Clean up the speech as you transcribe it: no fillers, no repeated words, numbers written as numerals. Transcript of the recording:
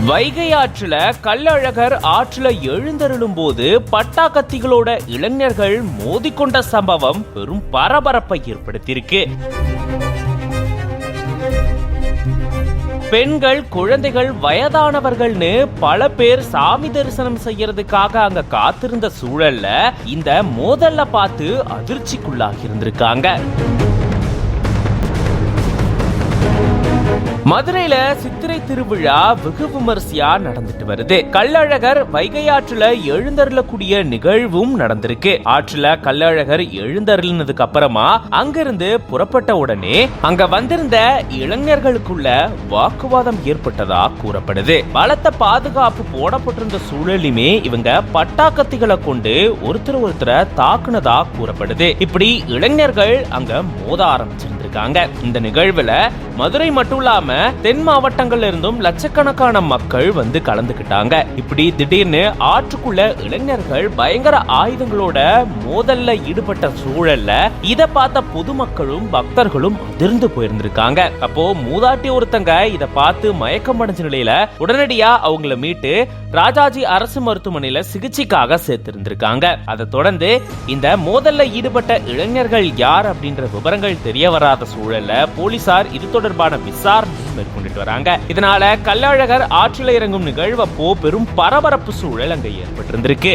வைகை ஆற்றுல கள்ளழகர் ஆற்றுல எழுந்தருளும் போது பட்டாக்கத்திகளோட இளைஞர்கள் மோதிக்கொண்ட சம்பவம் பெரும் பரபரப்பை ஏற்படுத்தியிருக்கு. பெண்கள், குழந்தைகள், வயதானவர்கள்னு பல பேர் சாமி தரிசனம் செய்யறதுக்காக அங்க காத்திருந்த சூழல்ல இந்த மோதல்ல பார்த்து அதிர்ச்சிக்குள்ளாகி இருந்திருக்காங்க. மதுரையில சித்திரை திருவிழா வெகு விமர்சையா நடந்துட்டு வருது. கள்ளழகர் வைகை ஆற்றுல எழுந்தருளக்கூடிய நிகழ்வும் நடந்திருக்கு. ஆற்றுல கள்ளழகர் எழுந்தருளினதுக்கு அப்புறமா அங்கிருந்து புறப்பட்ட உடனே அங்க வந்திருந்த இளைஞர்களுக்குள்ள வாக்குவாதம் ஏற்பட்டதா கூறப்படுது. பலத்த பாதுகாப்பு போடப்பட்டிருந்த சூழலுமே இவங்க பட்டாக்கத்திகளை கொண்டு ஒருத்தரை தாக்குனதா கூறப்படுது. இப்படி இளைஞர்கள் அங்க மோத ஆரம்பிச்சிருந்திருக்காங்க. இந்த நிகழ்வுல மதுரை மட்டும் இல்லாம தென் மாவட்டங்கள்ல இருந்தும் லட்சக்கணக்கான மக்கள் வந்து கலந்துக்கிட்டாங்க. இப்படி திடீர்னு ஆற்றுக்குள்ள இளைஞர்கள் பயங்கர ஆயுதங்களோட மோதல்ல ஈடுபட்ட சூழல்ல இத பார்த்த பொதுமக்களும் பக்தர்களும் அதிர்ந்து போயிருந்திருக்காங்க. அப்போ மூதாட்டி ஒருத்தங்க இத பார்த்து மயக்கம் அடைஞ்ச நிலையில உடனடியா அவங்கள மீட்டு ராஜாஜி அரசு மருத்துவமனையில சிகிச்சைக்காக சேர்த்திருந்திருக்காங்க. அதை தொடர்ந்து இந்த மோதல்ல ஈடுபட்ட இளைஞர்கள் யார் அப்படின்ற விவரங்கள் தெரிய வராத சூழல்ல போலீசார் இது தொடர்பான விசாரணை மேற்கொண்டுட்டு வராங்க. இதனால கள்ளழகர் ஆற்றில் இறங்கும் நிகழ்வப்போ பெரும் பரபரப்பு சூழல் அங்க ஏற்பட்டிருந்திருக்கு.